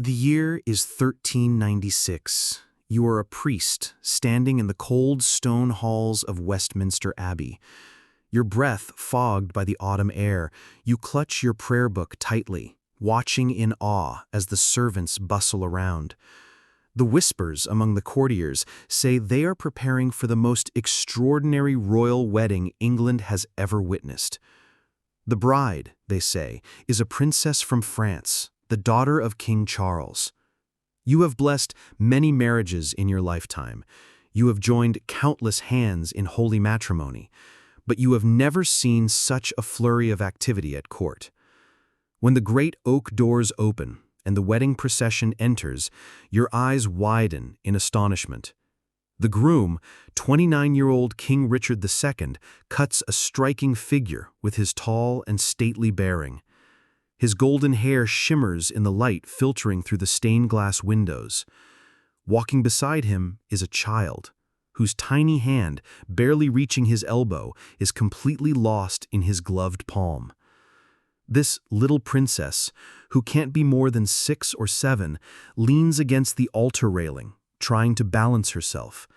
The year is 1396. You are a priest standing in the cold stone halls of Westminster Abbey. Your breath fogged by the autumn air, you clutch your prayer book tightly, watching in awe as the servants bustle around. The whispers among the courtiers say they are preparing for the most extraordinary royal wedding England has ever witnessed. The bride, they say, is a princess from France, the daughter of King Charles. You have blessed many marriages in your lifetime. You have joined countless hands in holy matrimony, but you have never seen such a flurry of activity at court. When the great oak doors open and the wedding procession enters, your eyes widen in astonishment. The groom, 29-year-old King Richard II, cuts a striking figure with his tall and stately bearing. His golden hair shimmers in the light filtering through the stained glass windows. Walking beside him is a child, whose tiny hand, barely reaching his elbow, is completely lost in his gloved palm. This little princess, who can't be more than 6 or 7, leans against the altar railing, trying to balance herself.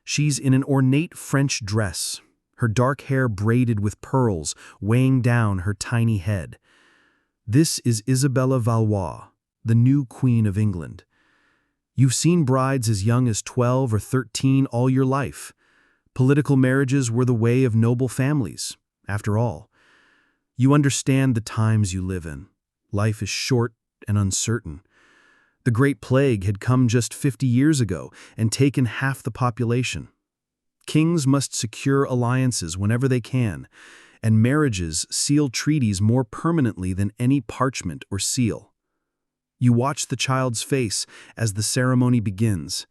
She's in an ornate French dress, her dark hair braided with pearls weighing down her tiny head. This is Isabella Valois, the new Queen of England. You've seen brides as young as 12 or 13 all your life. Political marriages were the way of noble families, after all. You understand the times you live in. Life is short and uncertain. The Great Plague had come just 50 years ago and taken half the population. Kings must secure alliances whenever they can, and marriages seal treaties more permanently than any parchment or seal. You watch the child's face as the ceremony begins.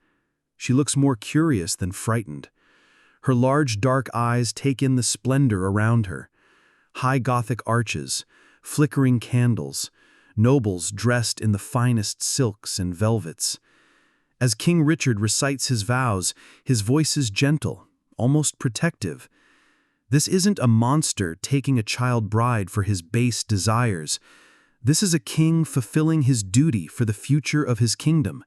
She looks more curious than frightened. Her large dark eyes take in the splendor around her. High Gothic arches, flickering candles, nobles dressed in the finest silks and velvets. As King Richard recites his vows, his voice is gentle, almost protective. This isn't a monster taking a child bride for his base desires. This is a king fulfilling his duty for the future of his kingdom,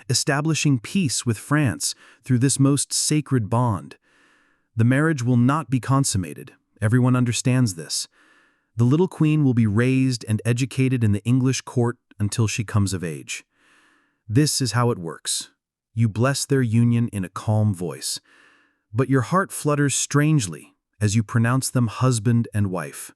establishing peace with France through this most sacred bond. The marriage will not be consummated. Everyone understands this. The little queen will be raised and educated in the English court until she comes of age. This is how it works. You bless their union in a calm voice, but your heart flutters strangely as you pronounce them husband and wife.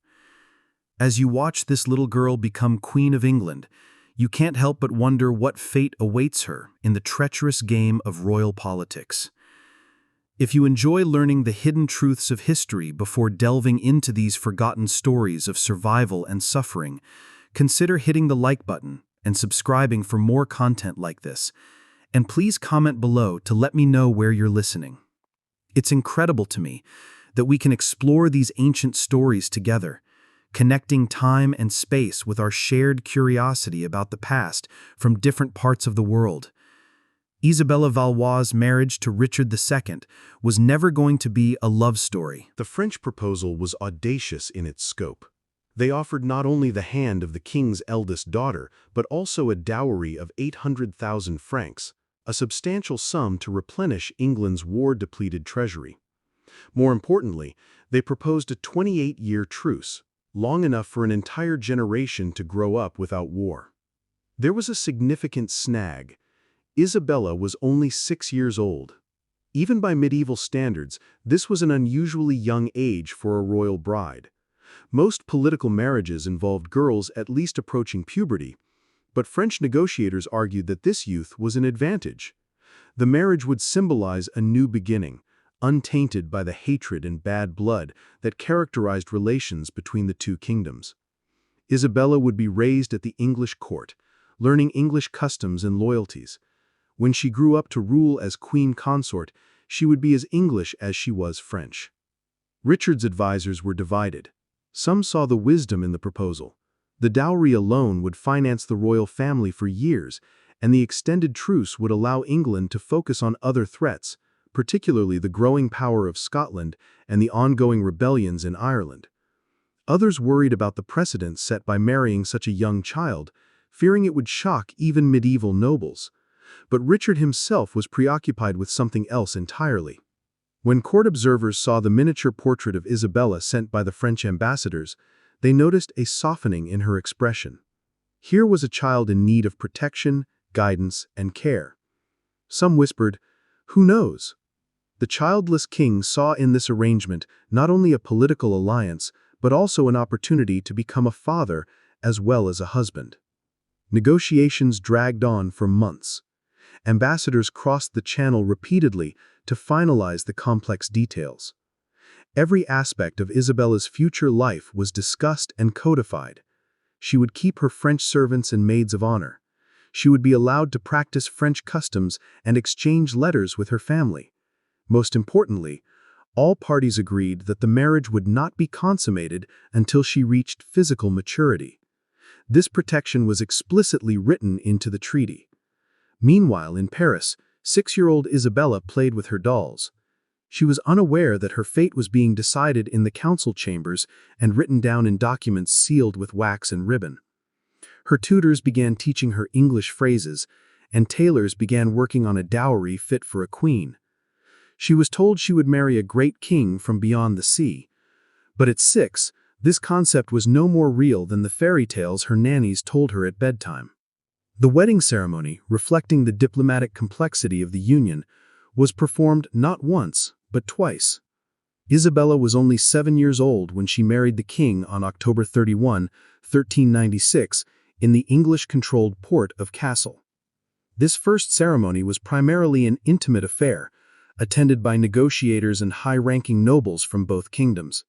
As you watch this little girl become Queen of England, you can't help but wonder what fate awaits her in the treacherous game of royal politics. If you enjoy learning the hidden truths of history before delving into these forgotten stories of survival and suffering, consider hitting the like button and subscribing for more content like this. And please comment below to let me know where you're listening. It's incredible to me that we can explore these ancient stories together, connecting time and space with our shared curiosity about the past from different parts of the world. Isabella Valois' marriage to Richard II was never going to be a love story. The French proposal was audacious in its scope. They offered not only the hand of the king's eldest daughter, but also a dowry of 800,000 francs, a substantial sum to replenish England's war-depleted treasury. More importantly, they proposed a 28-year truce, long enough for an entire generation to grow up without war. There was a significant snag. Isabella was only 6 years old. Even by medieval standards, this was an unusually young age for a royal bride. Most political marriages involved girls at least approaching puberty, but French negotiators argued that this youth was an advantage. The marriage would symbolize a new beginning, untainted by the hatred and bad blood that characterized relations between the two kingdoms. Isabella would be raised at the English court, learning English customs and loyalties. When she grew up to rule as queen consort, she would be as English as she was French. Richard's advisors were divided. Some saw the wisdom in the proposal. The dowry alone would finance the royal family for years, and the extended truce would allow England to focus on other threats, particularly the growing power of Scotland and the ongoing rebellions in Ireland. Others worried about the precedent set by marrying such a young child, fearing it would shock even medieval nobles. But Richard himself was preoccupied with something else entirely. When court observers saw the miniature portrait of Isabella sent by the French ambassadors, they noticed a softening in her expression. Here was a child in need of protection, guidance, and care. Some whispered, "Who knows?" The childless king saw in this arrangement not only a political alliance, but also an opportunity to become a father as well as a husband. Negotiations dragged on for months. Ambassadors crossed the channel repeatedly to finalize the complex details. Every aspect of Isabella's future life was discussed and codified. She would keep her French servants and maids of honor. She would be allowed to practice French customs and exchange letters with her family. Most importantly, all parties agreed that the marriage would not be consummated until she reached physical maturity. This protection was explicitly written into the treaty. Meanwhile, in Paris, 6-year-old Isabella played with her dolls. She was unaware that her fate was being decided in the council chambers and written down in documents sealed with wax and ribbon. Her tutors began teaching her English phrases, and tailors began working on a dowry fit for a queen. She was told she would marry a great king from beyond the sea. But at 6, this concept was no more real than the fairy tales her nannies told her at bedtime. The wedding ceremony, reflecting the diplomatic complexity of the union, was performed not once, but twice. Isabella was only 7 years old when she married the king on October 31, 1396, in the English-controlled port of Kassel. This first ceremony was primarily an intimate affair, attended by negotiators and high-ranking nobles from both kingdoms.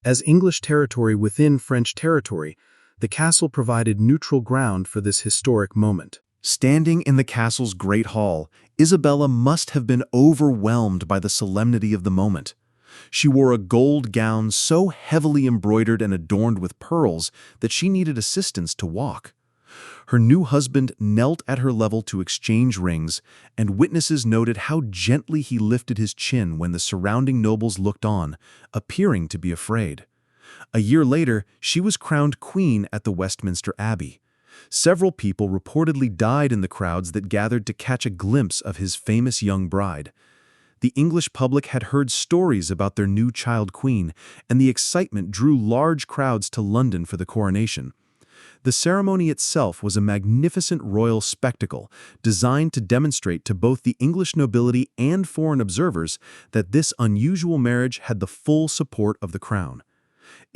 As English territory within French territory, the castle provided neutral ground for this historic moment. Standing in the castle's great hall, Isabella must have been overwhelmed by the solemnity of the moment. She wore a gold gown so heavily embroidered and adorned with pearls that she needed assistance to walk. Her new husband knelt at her level to exchange rings, and witnesses noted how gently he lifted his chin when the surrounding nobles looked on, appearing to be afraid. A year later, she was crowned queen at the Westminster Abbey. Several people reportedly died in the crowds that gathered to catch a glimpse of his famous young bride. The English public had heard stories about their new child queen, and the excitement drew large crowds to London for the coronation. The ceremony itself was a magnificent royal spectacle designed to demonstrate to both the English nobility and foreign observers that this unusual marriage had the full support of the crown.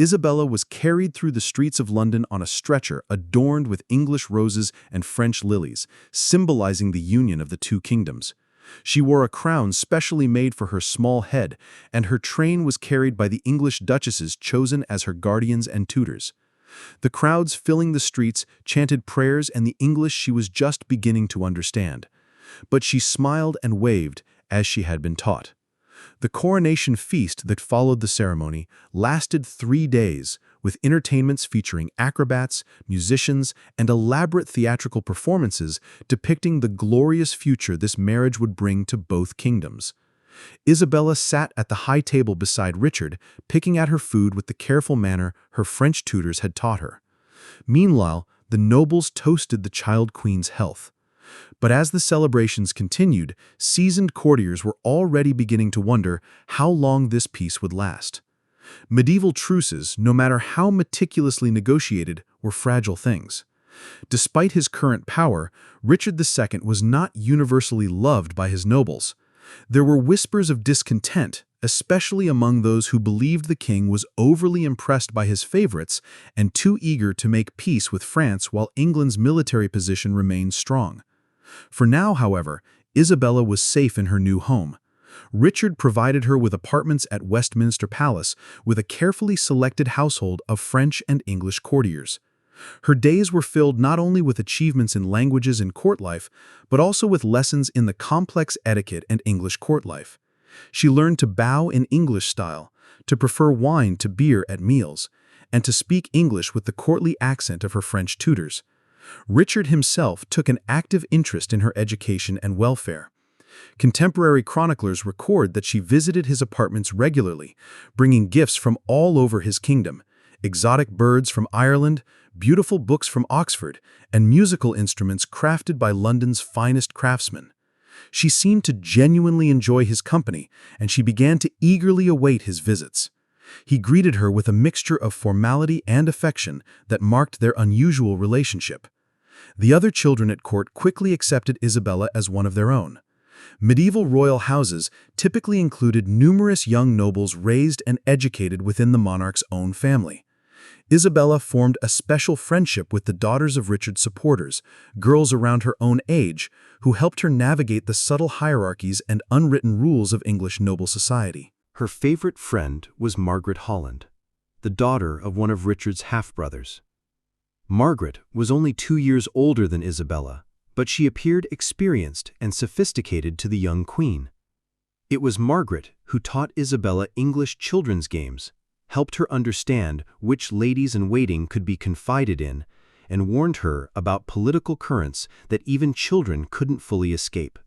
Isabella was carried through the streets of London on a stretcher adorned with English roses and French lilies, symbolizing the union of the two kingdoms. She wore a crown specially made for her small head, and her train was carried by the English duchesses chosen as her guardians and tutors. The crowds filling the streets chanted prayers in the English she was just beginning to understand. But she smiled and waved as she had been taught. The coronation feast that followed the ceremony lasted 3 days, with entertainments featuring acrobats, musicians, and elaborate theatrical performances depicting the glorious future this marriage would bring to both kingdoms. Isabella sat at the high table beside Richard, picking at her food with the careful manner her French tutors had taught her. Meanwhile, the nobles toasted the child queen's health. But as the celebrations continued, seasoned courtiers were already beginning to wonder how long this peace would last. Medieval truces, no matter how meticulously negotiated, were fragile things. Despite his current power, Richard II was not universally loved by his nobles. There were whispers of discontent, especially among those who believed the king was overly impressed by his favorites and too eager to make peace with France while England's military position remained strong. For now, however, Isabella was safe in her new home. Richard provided her with apartments at Westminster Palace with a carefully selected household of French and English courtiers. Her days were filled not only with achievements in languages and court life, but also with lessons in the complex etiquette and English court life. She learned to bow in English style, to prefer wine to beer at meals, and to speak English with the courtly accent of her French tutors. Richard himself took an active interest in her education and welfare. Contemporary chroniclers record that she visited his apartments regularly, bringing gifts from all over his kingdom: exotic birds from Ireland, beautiful books from Oxford, and musical instruments crafted by London's finest craftsmen. She seemed to genuinely enjoy his company, and she began to eagerly await his visits. He greeted her with a mixture of formality and affection that marked their unusual relationship. The other children at court quickly accepted Isabella as one of their own. Medieval royal houses typically included numerous young nobles raised and educated within the monarch's own family. Isabella formed a special friendship with the daughters of Richard's supporters, girls around her own age, who helped her navigate the subtle hierarchies and unwritten rules of English noble society. Her favorite friend was Margaret Holland, the daughter of one of Richard's half-brothers. Margaret was only 2 years older than Isabella, but she appeared experienced and sophisticated to the young queen. It was Margaret who taught Isabella English children's games, helped her understand which ladies-in-waiting could be confided in, and warned her about political currents that even children couldn't fully escape.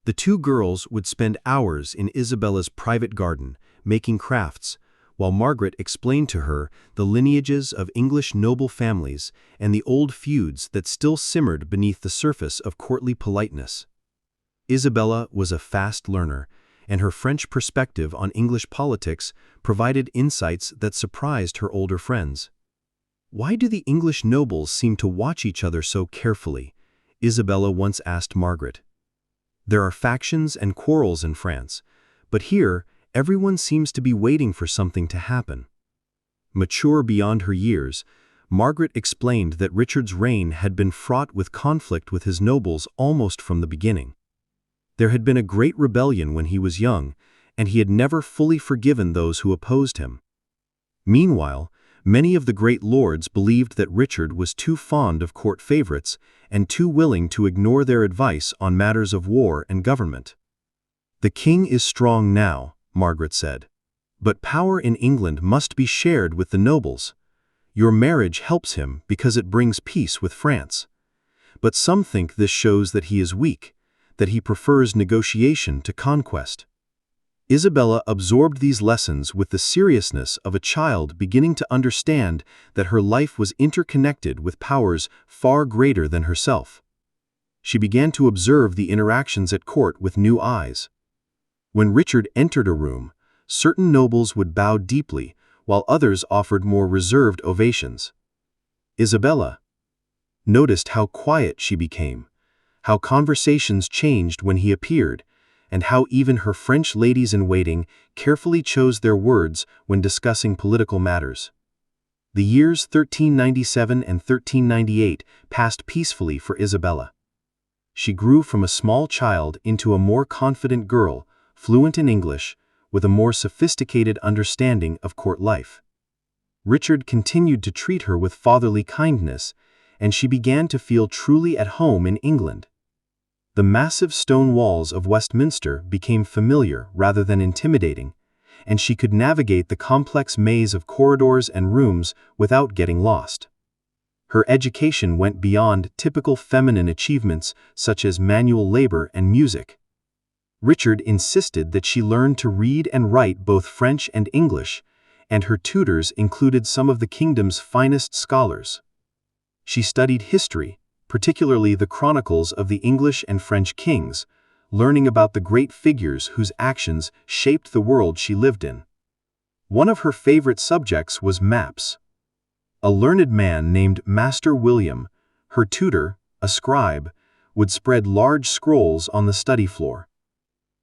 The two girls would spend hours in Isabella's private garden, making crafts, while Margaret explained to her the lineages of English noble families and the old feuds that still simmered beneath the surface of courtly politeness. Isabella was a fast learner, and her French perspective on English politics provided insights that surprised her older friends. "Why do the English nobles seem to watch each other so carefully?" Isabella once asked Margaret. "There are factions and quarrels in France, but here everyone seems to be waiting for something to happen." Mature beyond her years, Margaret explained that Richard's reign had been fraught with conflict with his nobles almost from the beginning. There had been a great rebellion when he was young, and he had never fully forgiven those who opposed him. Meanwhile, many of the great lords believed that Richard was too fond of court favorites and too willing to ignore their advice on matters of war and government. "The king is strong now," Margaret said, "but power in England must be shared with the nobles. Your marriage helps him because it brings peace with France. But some think this shows that he is weak, that he prefers negotiation to conquest." Isabella absorbed these lessons with the seriousness of a child beginning to understand that her life was interconnected with powers far greater than herself. She began to observe the interactions at court with new eyes. When Richard entered a room, certain nobles would bow deeply, while others offered more reserved ovations. Isabella noticed how quiet she became, how conversations changed when he appeared, and how even her French ladies-in-waiting carefully chose their words when discussing political matters. The years 1397 and 1398 passed peacefully for Isabella. She grew from a small child into a more confident girl, fluent in English, with a more sophisticated understanding of court life. Richard continued to treat her with fatherly kindness, and she began to feel truly at home in England. The massive stone walls of Westminster became familiar rather than intimidating, and she could navigate the complex maze of corridors and rooms without getting lost. Her education went beyond typical feminine achievements such as manual labor and music. Richard insisted that she learn to read and write both French and English, and her tutors included some of the kingdom's finest scholars. She studied history, particularly the chronicles of the English and French kings, learning about the great figures whose actions shaped the world she lived in. One of her favorite subjects was maps. A learned man named Master William, her tutor, a scribe, would spread large scrolls on the study floor.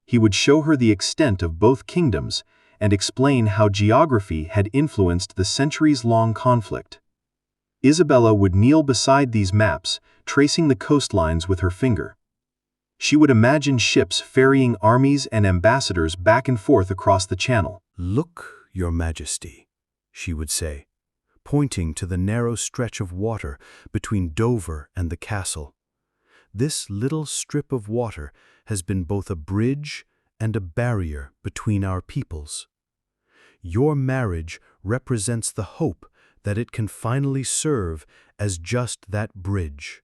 He would show her the extent of both kingdoms and explain how geography had influenced the centuries-long conflict. Isabella would kneel beside these maps, tracing the coastlines with her finger. She would imagine ships ferrying armies and ambassadors back and forth across the channel. "Look, Your Majesty," she would say, pointing to the narrow stretch of water between Dover and the castle. "This little strip of water has been both a bridge and a barrier between our peoples. Your marriage represents the hope that it can finally serve as just that bridge."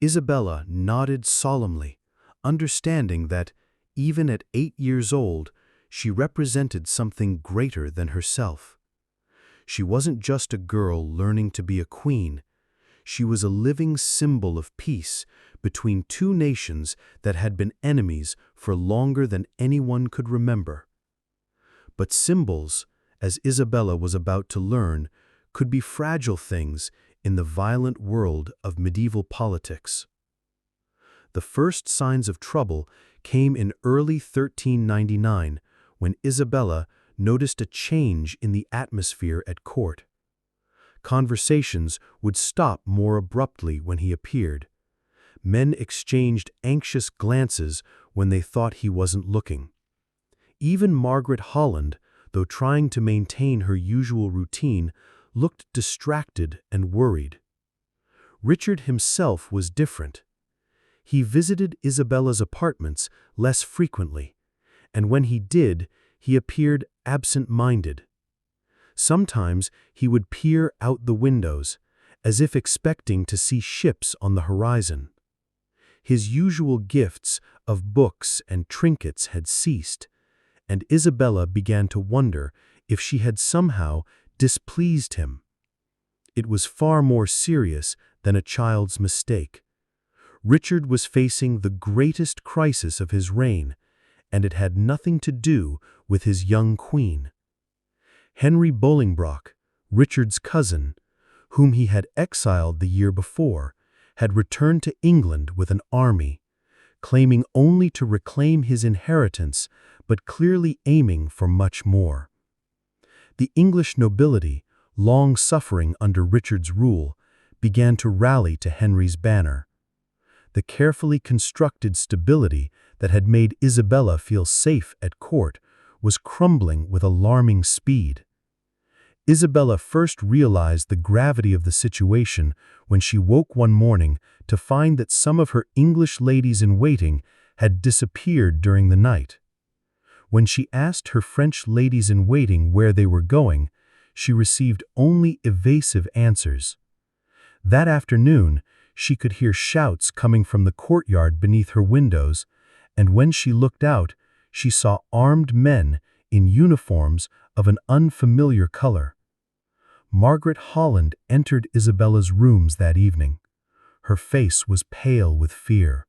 Isabella nodded solemnly, understanding that, even at 8 years old, she represented something greater than herself. She wasn't just a girl learning to be a queen. She was a living symbol of peace between two nations that had been enemies for longer than anyone could remember. But symbols, as Isabella was about to learn, could be fragile things in the violent world of medieval politics. The first signs of trouble came in early 1399 when Isabella noticed a change in the atmosphere at court. Conversations would stop more abruptly when he appeared. Men exchanged anxious glances when they thought he wasn't looking. Even Margaret Holland, though trying to maintain her usual routine, looked distracted and worried. Richard himself was different. He visited Isabella's apartments less frequently, and when he did, he appeared absent-minded. Sometimes he would peer out the windows, as if expecting to see ships on the horizon. His usual gifts of books and trinkets had ceased, and Isabella began to wonder if she had somehow displeased him. It was far more serious than a child's mistake. Richard was facing the greatest crisis of his reign, and it had nothing to do with his young queen. Henry Bolingbroke, Richard's cousin, whom he had exiled the year before, had returned to England with an army, claiming only to reclaim his inheritance, but clearly aiming for much more. The English nobility, long suffering under Richard's rule, began to rally to Henry's banner. The carefully constructed stability that had made Isabella feel safe at court was crumbling with alarming speed. Isabella first realized the gravity of the situation when she woke one morning to find that some of her English ladies-in-waiting had disappeared during the night. When she asked her French ladies-in-waiting where they were going, she received only evasive answers. That afternoon, she could hear shouts coming from the courtyard beneath her windows, and when she looked out, she saw armed men in uniforms of an unfamiliar color. Margaret Holland entered Isabella's rooms that evening. Her face was pale with fear.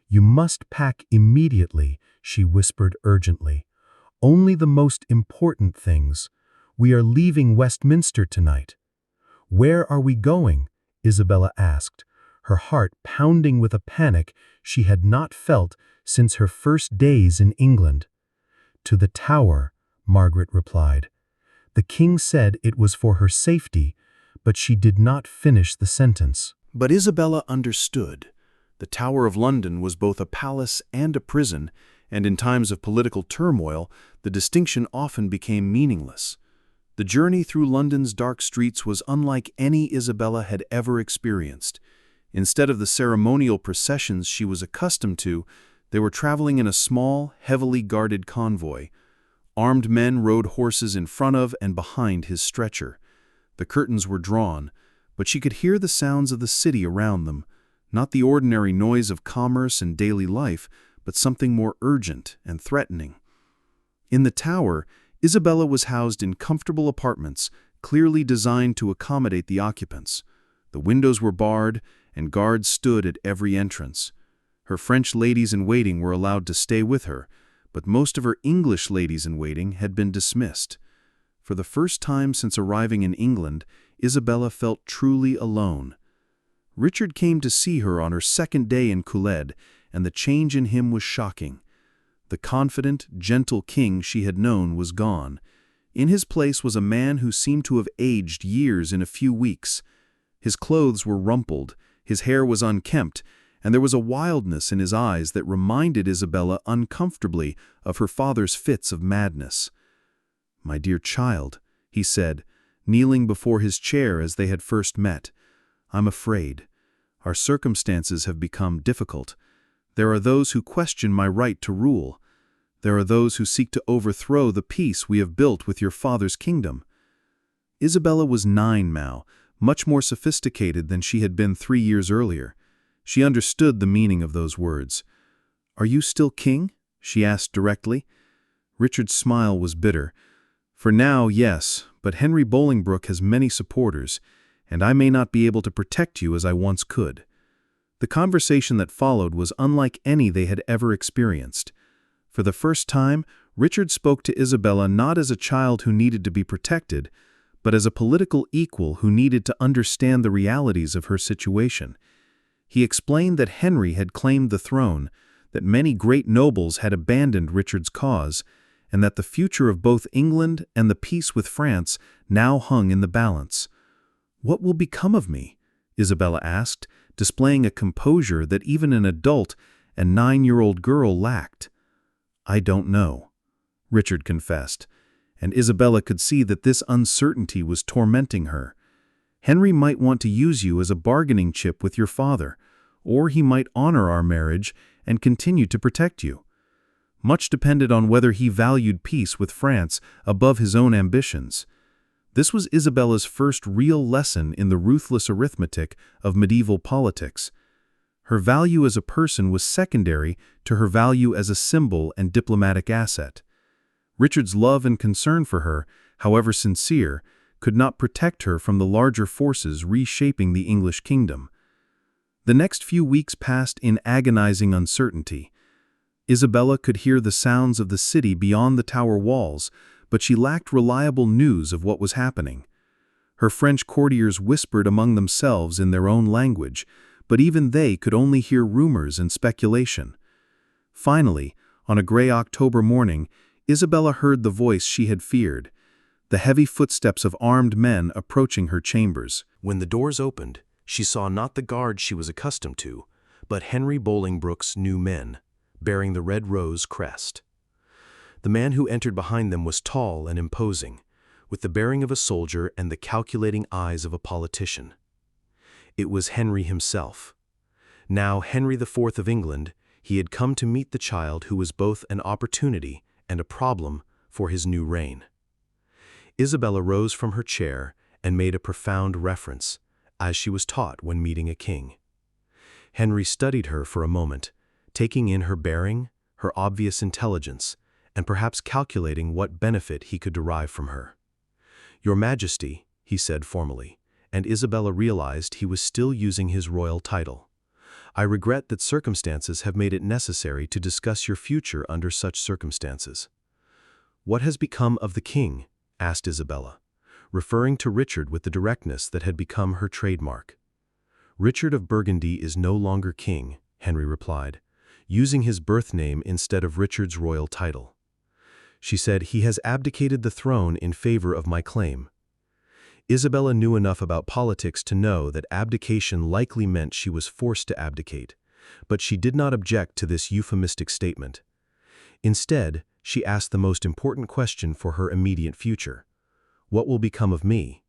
"You must pack immediately," she whispered urgently. "Only the most important things. We are leaving Westminster tonight." "Where are we going?" Isabella asked, her heart pounding with a panic she had not felt since her first days in England. "To the Tower," Margaret replied. The king said it was for her safety, but she did not finish the sentence. But Isabella understood. The Tower of London was both a palace and a prison, and in times of political turmoil, the distinction often became meaningless. The journey through London's dark streets was unlike any Isabella had ever experienced. Instead of the ceremonial processions she was accustomed to, they were traveling in a small, heavily guarded convoy. Armed men rode horses in front of and behind his stretcher. The curtains were drawn, but she could hear the sounds of the city around them, not the ordinary noise of commerce and daily life, but something more urgent and threatening. In the Tower, Isabella was housed in comfortable apartments, clearly designed to accommodate the occupants. The windows were barred, and guards stood at every entrance. Her French ladies-in-waiting were allowed to stay with her, but most of her English ladies-in-waiting had been dismissed. For the first time since arriving in England, Isabella felt truly alone. Richard came to see her on her second day in Couled, and the change in him was shocking. The confident, gentle king she had known was gone. In his place was a man who seemed to have aged years in a few weeks. His clothes were rumpled, his hair was unkempt, and there was a wildness in his eyes that reminded Isabella uncomfortably of her father's fits of madness. "My dear child," he said, kneeling before his chair as they had first met, "I'm afraid. Our circumstances have become difficult. There are those who question my right to rule. There are those who seek to overthrow the peace we have built with your father's kingdom." Isabella was 9 now, much more sophisticated than she had been 3 years earlier. She understood the meaning of those words. "Are you still king?" she asked directly. Richard's smile was bitter. "For now, yes, but Henry Bolingbroke has many supporters, and I may not be able to protect you as I once could." The conversation that followed was unlike any they had ever experienced. For the first time, Richard spoke to Isabella not as a child who needed to be protected, but as a political equal who needed to understand the realities of her situation. He explained that Henry had claimed the throne, that many great nobles had abandoned Richard's cause, and that the future of both England and the peace with France now hung in the balance. "What will become of me?" Isabella asked, displaying a composure that even an adult and 9-year-old girl lacked. "I don't know," Richard confessed, and Isabella could see that this uncertainty was tormenting her. "Henry might want to use you as a bargaining chip with your father, or he might honor our marriage and continue to protect you. Much depended on whether he valued peace with France above his own ambitions." This was Isabella's first real lesson in the ruthless arithmetic of medieval politics. Her value as a person was secondary to her value as a symbol and diplomatic asset. Richard's love and concern for her, however sincere, could not protect her from the larger forces reshaping the English kingdom. The next few weeks passed in agonizing uncertainty. Isabella could hear the sounds of the city beyond the tower walls, but she lacked reliable news of what was happening. Her French courtiers whispered among themselves in their own language, but even they could only hear rumors and speculation. Finally, on a gray October morning, Isabella heard the voice she had feared, the heavy footsteps of armed men approaching her chambers. When the doors opened, she saw not the guard she was accustomed to, but Henry Bolingbroke's new men, bearing the red rose crest. The man who entered behind them was tall and imposing, with the bearing of a soldier and the calculating eyes of a politician. It was Henry himself. Now Henry IV of England, he had come to meet the child who was both an opportunity and a problem for his new reign. Isabella rose from her chair and made a profound reference, as she was taught when meeting a king. Henry studied her for a moment, taking in her bearing, her obvious intelligence, and perhaps calculating what benefit he could derive from her. "Your Majesty," he said formally, and Isabella realized he was still using his royal title. "I regret that circumstances have made it necessary to discuss your future under such circumstances." "What has become of the king?" asked Isabella, referring to Richard with the directness that had become her trademark. "Richard of Burgundy is no longer king," Henry replied, using his birth name instead of Richard's royal title. She said, "He has abdicated the throne in favor of my claim." Isabella knew enough about politics to know that abdication likely meant she was forced to abdicate, but she did not object to this euphemistic statement. Instead, she asked the most important question for her immediate future. "What will become of me?"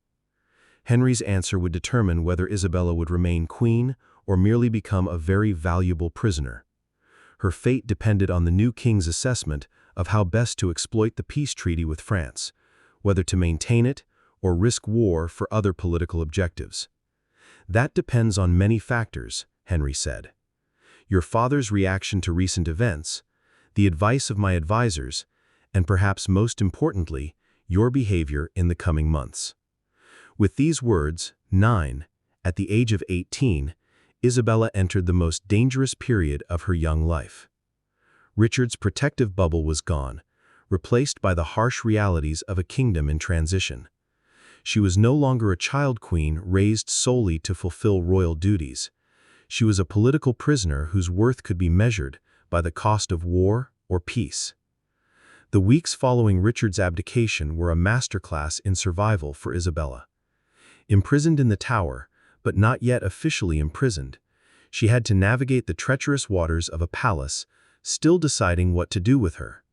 Henry's answer would determine whether Isabella would remain queen or merely become a very valuable prisoner. Her fate depended on the new king's assessment of how best to exploit the peace treaty with France, whether to maintain it or risk war for other political objectives. "That depends on many factors," Henry said. "Your father's reaction to recent events, the advice of my advisors, and perhaps most importantly, your behavior in the coming months." With these words, at the age of 18, Isabella entered the most dangerous period of her young life. Richard's protective bubble was gone, replaced by the harsh realities of a kingdom in transition. She was no longer a child queen raised solely to fulfill royal duties. She was a political prisoner whose worth could be measured by the cost of war or peace. The weeks following Richard's abdication were a masterclass in survival for Isabella. Imprisoned in the Tower, but not yet officially imprisoned, she had to navigate the treacherous waters of a palace, still deciding what to do with her.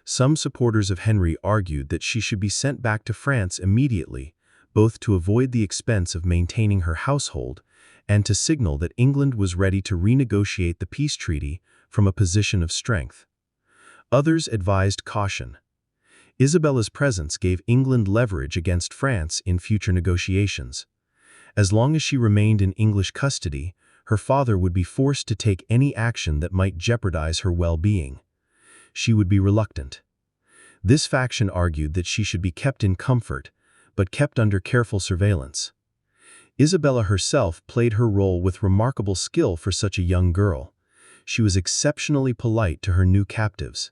Some supporters of Henry argued that she should be sent back to France immediately, both to avoid the expense of maintaining her household and to signal that England was ready to renegotiate the peace treaty from a position of strength. Others advised caution. Isabella's presence gave England leverage against France in future negotiations. As long as she remained in English custody, her father would be forced to take any action that might jeopardize her well-being. She would be reluctant. This faction argued that she should be kept in comfort, but kept under careful surveillance. Isabella herself played her role with remarkable skill for such a young girl. She was exceptionally polite to her new captives.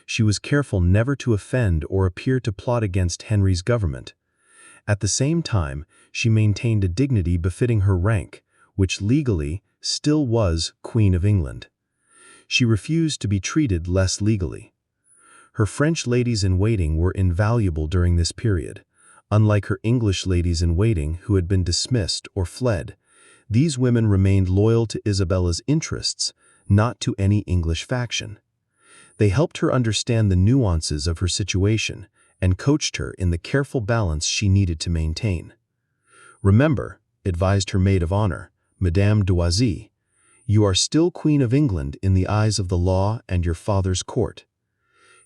She was careful never to offend or appear to plot against Henry's government. At the same time, she maintained a dignity befitting her rank, which legally still was Queen of England. She refused to be treated less legally. Her French ladies-in-waiting were invaluable during this period. Unlike her English ladies-in-waiting who had been dismissed or fled, these women remained loyal to Isabella's interests, not to any English faction. They helped her understand the nuances of her situation and coached her in the careful balance she needed to maintain. "Remember," advised her maid of honor, Madame d'Oisy, "you are still Queen of England in the eyes of the law and your father's court.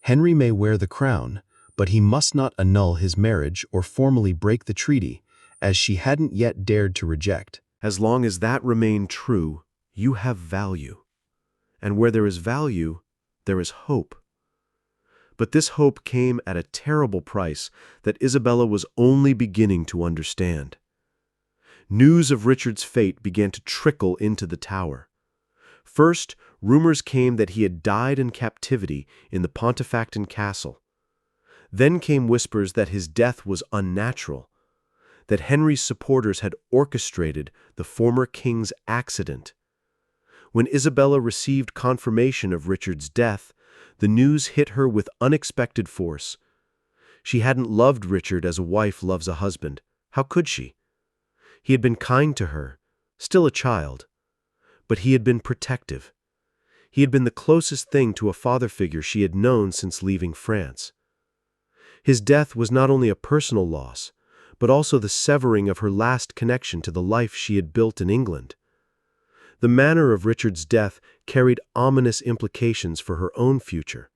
Henry may wear the crown, but he must not annul his marriage or formally break the treaty, as she hadn't yet dared to reject. As long as that remained true, you have value. And where there is value, there is hope." But this hope came at a terrible price that Isabella was only beginning to understand. News of Richard's fate began to trickle into the Tower. First, rumors came that he had died in captivity in the Pontefract Castle. Then came whispers that his death was unnatural, that Henry's supporters had orchestrated the former king's accident. When Isabella received confirmation of Richard's death, the news hit her with unexpected force. She hadn't loved Richard as a wife loves a husband. How could she? He had been kind to her, still a child, but he had been protective. He had been the closest thing to a father figure she had known since leaving France. His death was not only a personal loss, but also the severing of her last connection to the life she had built in England. The manner of Richard's death carried ominous implications for her own future.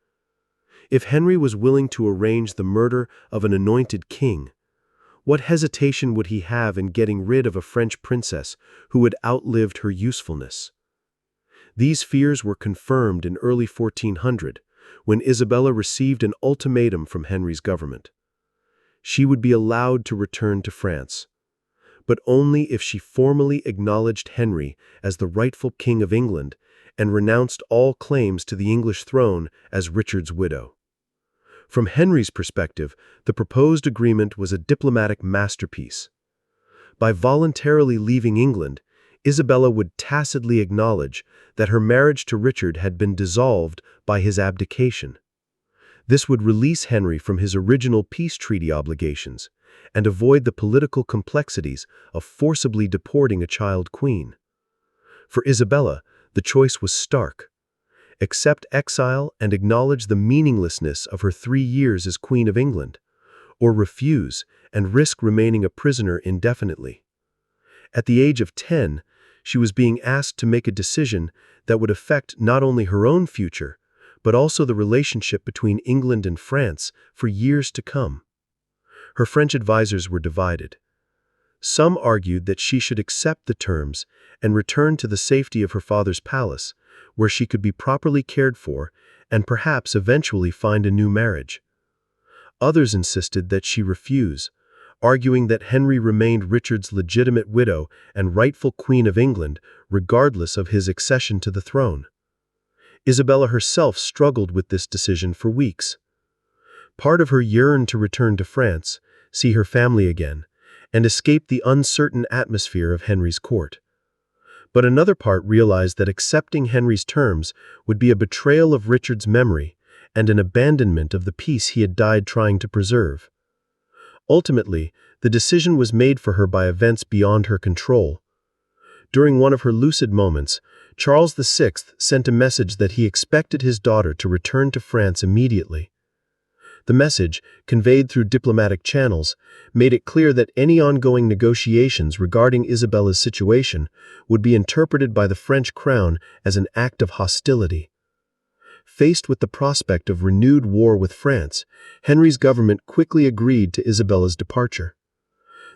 If Henry was willing to arrange the murder of an anointed king, what hesitation would he have in getting rid of a French princess who had outlived her usefulness? These fears were confirmed in early 1400, when Isabella received an ultimatum from Henry's government. She would be allowed to return to France, but only if she formally acknowledged Henry as the rightful King of England and renounced all claims to the English throne as Richard's widow. From Henry's perspective, the proposed agreement was a diplomatic masterpiece. By voluntarily leaving England, Isabella would tacitly acknowledge that her marriage to Richard had been dissolved by his abdication. This would release Henry from his original peace treaty obligations and avoid the political complexities of forcibly deporting a child queen. For Isabella, the choice was stark. Accept exile and acknowledge the meaninglessness of her 3 years as Queen of England, or refuse and risk remaining a prisoner indefinitely. At the age of 10, she was being asked to make a decision that would affect not only her own future, but also the relationship between England and France for years to come. Her French advisors were divided. Some argued that she should accept the terms and return to the safety of her father's palace, where she could be properly cared for and perhaps eventually find a new marriage. Others insisted that she refuse, arguing that Henry remained Richard's legitimate widow and rightful Queen of England regardless of his accession to the throne. Isabella herself struggled with this decision for weeks. Part of her yearned to return to France, see her family again, and escape the uncertain atmosphere of Henry's court. But another part realized that accepting Henry's terms would be a betrayal of Richard's memory and an abandonment of the peace he had died trying to preserve. Ultimately, the decision was made for her by events beyond her control. During one of her lucid moments, Charles VI sent a message that he expected his daughter to return to France immediately. The message, conveyed through diplomatic channels, made it clear that any ongoing negotiations regarding Isabella's situation would be interpreted by the French crown as an act of hostility. Faced with the prospect of renewed war with France, Henry's government quickly agreed to Isabella's departure.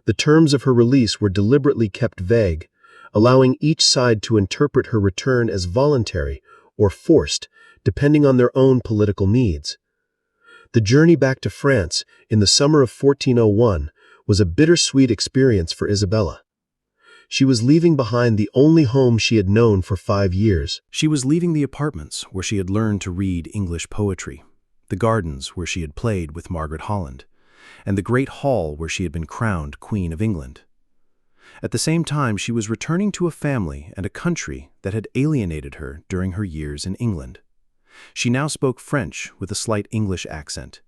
The terms of her release were deliberately kept vague, allowing each side to interpret her return as voluntary or forced, depending on their own political needs. The journey back to France in the summer of 1401 was a bittersweet experience for Isabella. She was leaving behind the only home she had known for 5 years. She was leaving the apartments where she had learned to read English poetry, the gardens where she had played with Margaret Holland, and the great hall where she had been crowned Queen of England. At the same time, she was returning to a family and a country that had alienated her during her years in England. She now spoke French with a slight English accent.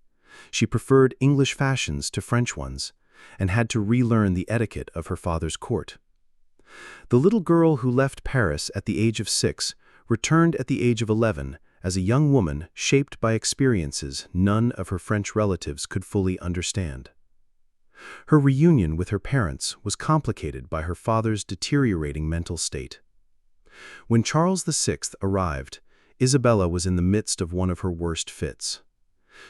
She preferred English fashions to French ones, and had to relearn the etiquette of her father's court. The little girl who left Paris at the age of 6 returned at the age of 11 as a young woman shaped by experiences none of her French relatives could fully understand. Her reunion with her parents was complicated by her father's deteriorating mental state. When Charles VI arrived, Isabella was in the midst of one of her worst fits.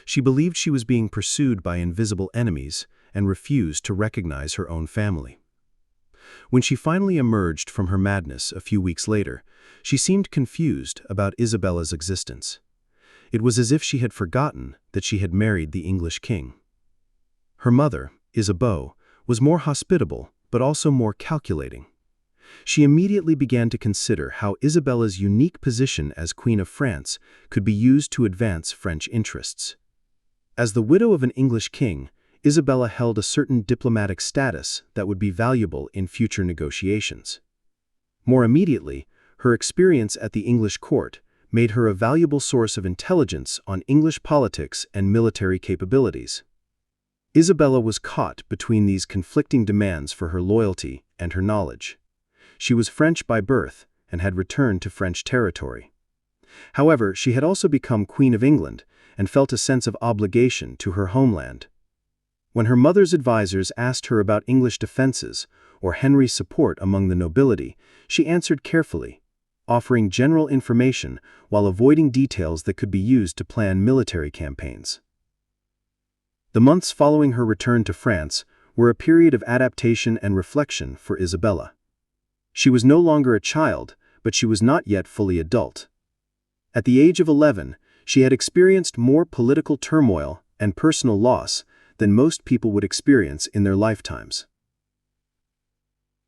She believed she was being pursued by invisible enemies and refused to recognize her own family. When she finally emerged from her madness a few weeks later, she seemed confused about Isabella's existence. It was as if she had forgotten that she had married the English king. Her mother, Isabeau, was more hospitable but also more calculating. She immediately began to consider how Isabella's unique position as Queen of France could be used to advance French interests. As the widow of an English king, Isabella held a certain diplomatic status that would be valuable in future negotiations. More immediately, her experience at the English court made her a valuable source of intelligence on English politics and military capabilities. Isabella was caught between these conflicting demands for her loyalty and her knowledge. She was French by birth and had returned to French territory. However, she had also become Queen of England and felt a sense of obligation to her homeland. When her mother's advisors asked her about English defenses or Henry's support among the nobility, she answered carefully, offering general information while avoiding details that could be used to plan military campaigns. The months following her return to France were a period of adaptation and reflection for Isabella. She was no longer a child, but she was not yet fully adult. At the age of 11, she had experienced more political turmoil and personal loss than most people would experience in their lifetimes.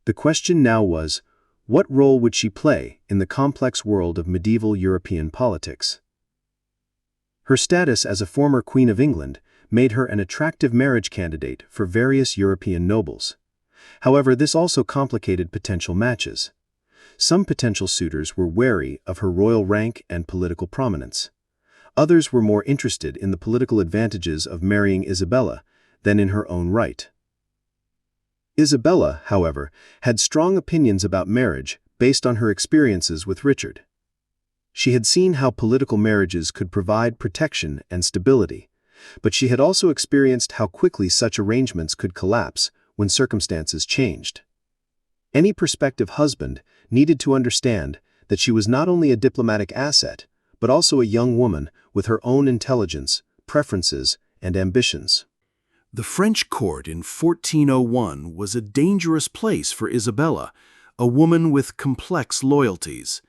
The question now was, what role would she play in the complex world of medieval European politics? Her status as a former Queen of England made her an attractive marriage candidate for various European nobles. However, this also complicated potential matches. Some potential suitors were wary of her royal rank and political prominence. Others were more interested in the political advantages of marrying Isabella than in her own right. Isabella, however, had strong opinions about marriage based on her experiences with Richard. She had seen how political marriages could provide protection and stability, but she had also experienced how quickly such arrangements could collapse when circumstances changed. Any prospective husband needed to understand that she was not only a diplomatic asset, but also a young woman with her own intelligence, preferences, and ambitions. The French court in 1401 was a dangerous place for Isabella, a woman with complex loyalties.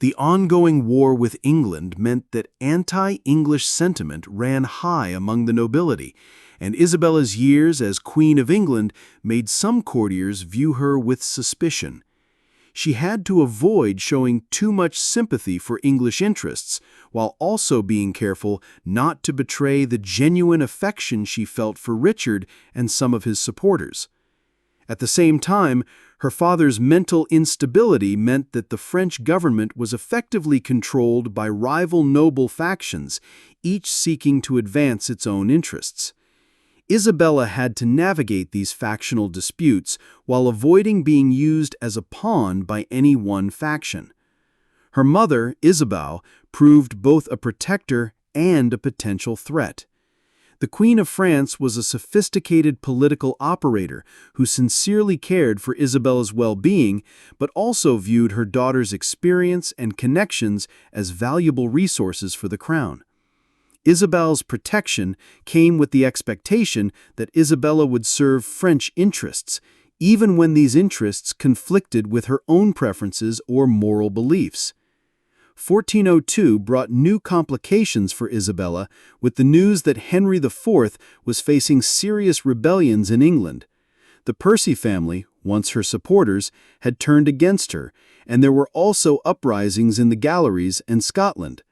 The ongoing war with England meant that anti-English sentiment ran high among the nobility, and Isabella's years as Queen of England made some courtiers view her with suspicion. She had to avoid showing too much sympathy for English interests, while also being careful not to betray the genuine affection she felt for Richard and some of his supporters. At the same time, her father's mental instability meant that the French government was effectively controlled by rival noble factions, each seeking to advance its own interests. Isabella had to navigate these factional disputes while avoiding being used as a pawn by any one faction. Her mother, Isabeau, proved both a protector and a potential threat. The Queen of France was a sophisticated political operator who sincerely cared for Isabella's well-being, but also viewed her daughter's experience and connections as valuable resources for the crown. Isabel's protection came with the expectation that Isabella would serve French interests, even when these interests conflicted with her own preferences or moral beliefs. 1402 brought new complications for Isabella with the news that Henry IV was facing serious rebellions in England. The Percy family, once her supporters, had turned against her, and there were also uprisings in the galleries and Scotland.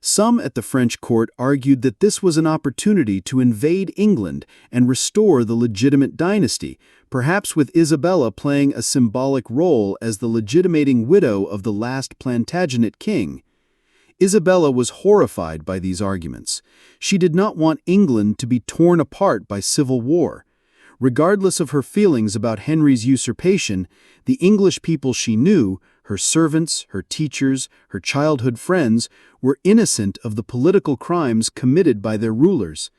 Some at the French court argued that this was an opportunity to invade England and restore the legitimate dynasty, perhaps with Isabella playing a symbolic role as the legitimating widow of the last Plantagenet king. Isabella was horrified by these arguments. She did not want England to be torn apart by civil war. Regardless of her feelings about Henry's usurpation, the English people she knew, her servants, her teachers, her childhood friends, were innocent of the political crimes committed by their rulers.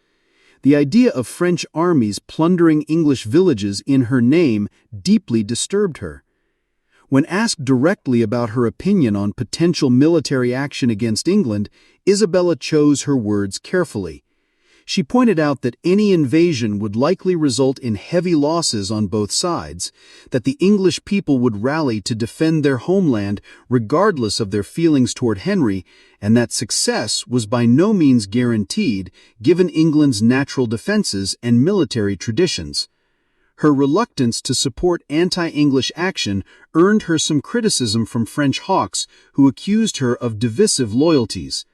The idea of French armies plundering English villages in her name deeply disturbed her. When asked directly about her opinion on potential military action against England, Isabella chose her words carefully. She pointed out that any invasion would likely result in heavy losses on both sides, that the English people would rally to defend their homeland regardless of their feelings toward Henry, and that success was by no means guaranteed given England's natural defenses and military traditions. Her reluctance to support anti-English action earned her some criticism from French hawks who accused her of divisive loyalties.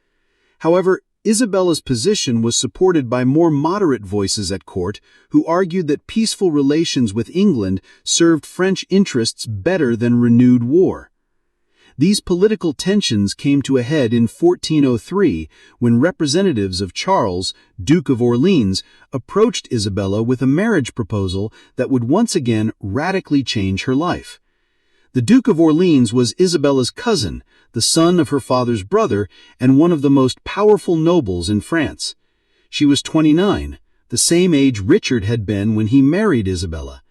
However, Isabella's position was supported by more moderate voices at court who argued that peaceful relations with England served French interests better than renewed war. These political tensions came to a head in 1403 when representatives of Charles, Duke of Orleans, approached Isabella with a marriage proposal that would once again radically change her life. The Duke of Orleans was Isabella's cousin, the son of her father's brother, and one of the most powerful nobles in France. She was 29, the same age Richard had been when he married Isabella.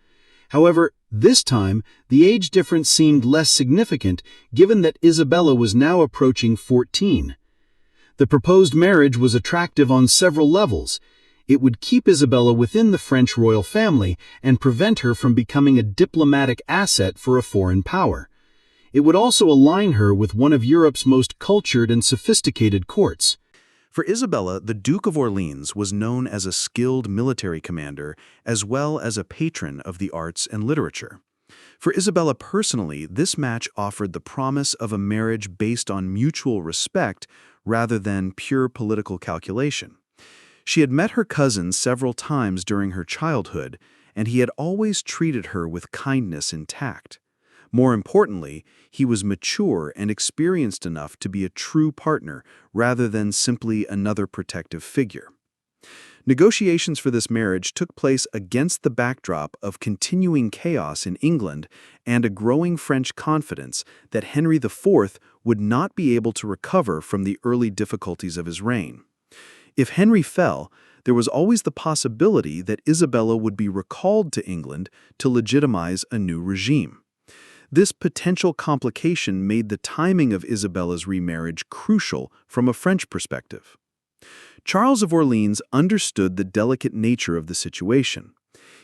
However, this time, the age difference seemed less significant given that Isabella was now approaching 14. The proposed marriage was attractive on several levels. It would keep Isabella within the French royal family and prevent her from becoming a diplomatic asset for a foreign power. It would also align her with one of Europe's most cultured and sophisticated courts. For Isabella, the Duke of Orleans was known as a skilled military commander as well as a patron of the arts and literature. For Isabella personally, this match offered the promise of a marriage based on mutual respect rather than pure political calculation. She had met her cousin several times during her childhood, and he had always treated her with kindness and tact. More importantly, he was mature and experienced enough to be a true partner rather than simply another protective figure. Negotiations for this marriage took place against the backdrop of continuing chaos in England and a growing French confidence that Henry IV would not be able to recover from the early difficulties of his reign. If Henry fell, there was always the possibility that Isabella would be recalled to England to legitimize a new regime. This potential complication made the timing of Isabella's remarriage crucial from a French perspective. Charles of Orleans understood the delicate nature of the situation.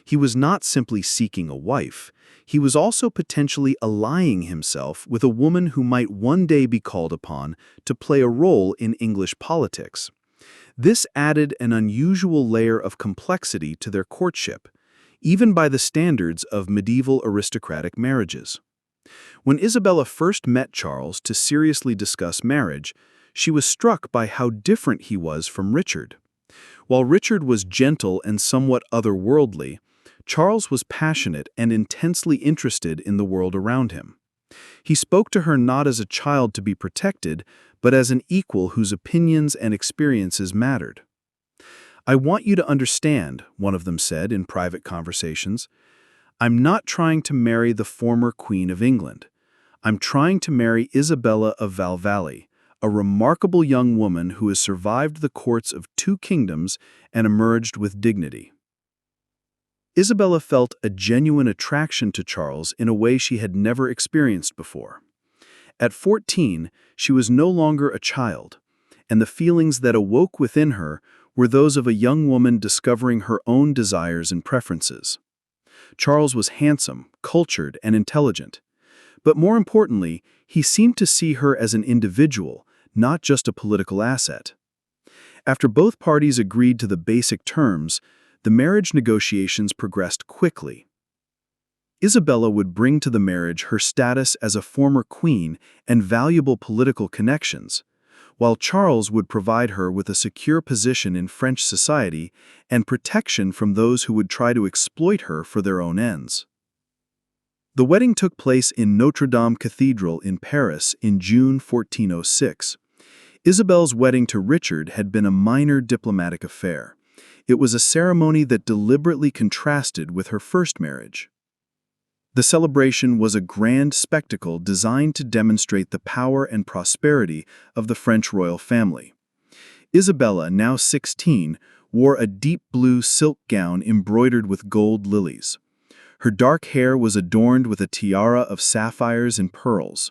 He was not simply seeking a wife, he was also potentially allying himself with a woman who might one day be called upon to play a role in English politics. This added an unusual layer of complexity to their courtship, even by the standards of medieval aristocratic marriages. When Isabella first met Charles to seriously discuss marriage, she was struck by how different he was from Richard. While Richard was gentle and somewhat otherworldly, Charles was passionate and intensely interested in the world around him. He spoke to her not as a child to be protected, but as an equal whose opinions and experiences mattered. "I want you to understand," one of them said in private conversations, "I'm not trying to marry the former Queen of England. I'm trying to marry Isabella of Valvally, a remarkable young woman who has survived the courts of 2 kingdoms and emerged with dignity." Isabella felt a genuine attraction to Charles in a way she had never experienced before. At 14, she was no longer a child, and the feelings that awoke within her were those of a young woman discovering her own desires and preferences. Charles was handsome, cultured, and intelligent, But more importantly, he seemed to see her as an individual, not just a political asset. After both parties agreed to the basic terms, the marriage negotiations progressed quickly. Isabella would bring to the marriage her status as a former queen and valuable political connections, while Charles would provide her with a secure position in French society and protection from those who would try to exploit her for their own ends. The wedding took place in Notre Dame Cathedral in Paris in June 1406. Isabel's wedding to Richard had been a minor diplomatic affair. It was a ceremony that deliberately contrasted with her first marriage. The celebration was a grand spectacle designed to demonstrate the power and prosperity of the French royal family. Isabella, now 16, wore a deep blue silk gown embroidered with gold lilies. Her dark hair was adorned with a tiara of sapphires and pearls.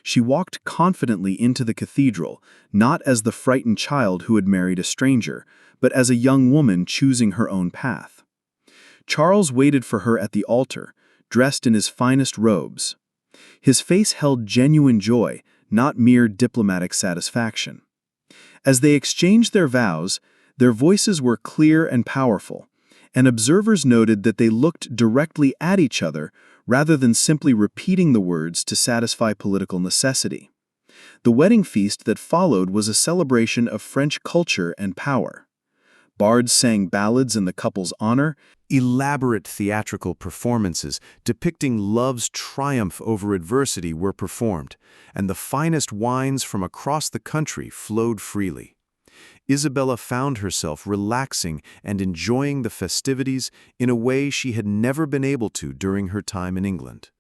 She walked confidently into the cathedral, not as the frightened child who had married a stranger, but as a young woman choosing her own path. Charles waited for her at the altar, dressed in his finest robes. His face held genuine joy, not mere diplomatic satisfaction. As they exchanged their vows, their voices were clear and powerful, and observers noted that they looked directly at each other rather than simply repeating the words to satisfy political necessity. The wedding feast that followed was a celebration of French culture and power. Bards sang ballads in the couple's honor. Elaborate theatrical performances depicting love's triumph over adversity were performed, and the finest wines from across the country flowed freely. Isabella found herself relaxing and enjoying the festivities in a way she had never been able to during her time in England.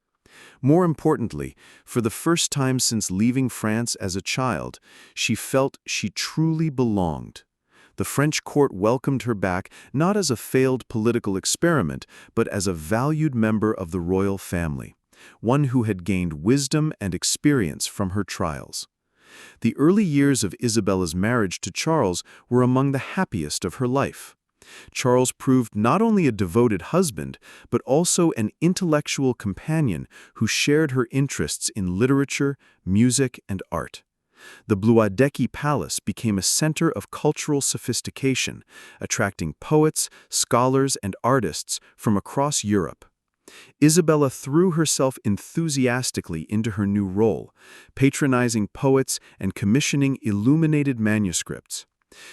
More importantly, for the first time since leaving France as a child, she felt she truly belonged. The French court welcomed her back not as a failed political experiment, but as a valued member of the royal family, one who had gained wisdom and experience from her trials. The early years of Isabella's marriage to Charles were among the happiest of her life. Charles proved not only a devoted husband, but also an intellectual companion who shared her interests in literature, music, and art. The Blois-Decky Palace became a center of cultural sophistication, attracting poets, scholars, and artists from across Europe. Isabella threw herself enthusiastically into her new role, patronizing poets and commissioning illuminated manuscripts.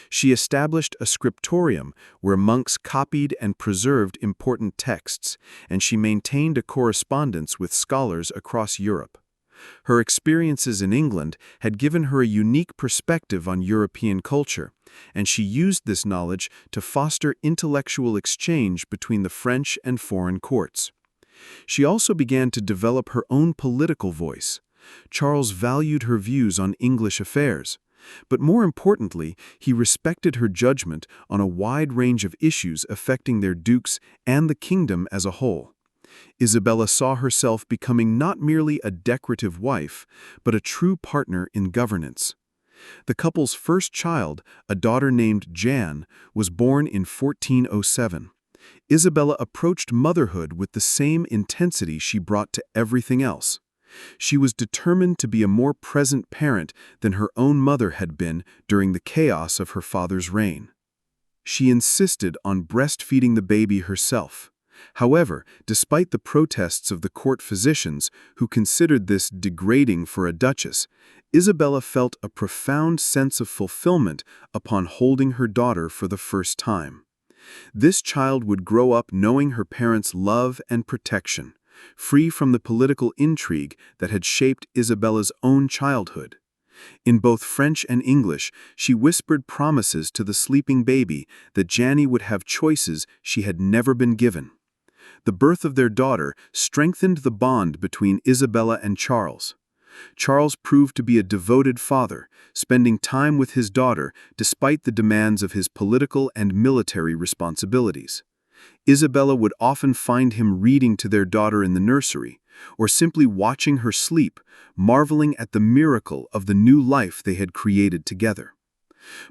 She established a scriptorium where monks copied and preserved important texts, and she maintained a correspondence with scholars across Europe. Her experiences in England had given her a unique perspective on European culture, and she used this knowledge to foster intellectual exchange between the French and foreign courts. She also began to develop her own political voice. Charles valued her views on English affairs, but more importantly, he respected her judgment on a wide range of issues affecting their dukes and the kingdom as a whole. Isabella saw herself becoming not merely a decorative wife, but a true partner in governance. The couple's first child, a daughter named Jan, was born in 1407. Isabella approached motherhood with the same intensity she brought to everything else. She was determined to be a more present parent than her own mother had been during the chaos of her father's reign. She insisted on breastfeeding the baby herself. However, despite the protests of the court physicians, who considered this degrading for a duchess, Isabella felt a profound sense of fulfillment upon holding her daughter for the first time. This child would grow up knowing her parents' love and protection, free from the political intrigue that had shaped Isabella's own childhood. In both French and English, she whispered promises to the sleeping baby that Janny would have choices she had never been given. The birth of their daughter strengthened the bond between Isabella and Charles. Charles proved to be a devoted father, spending time with his daughter despite the demands of his political and military responsibilities. Isabella would often find him reading to their daughter in the nursery, or simply watching her sleep, marveling at the miracle of the new life they had created together.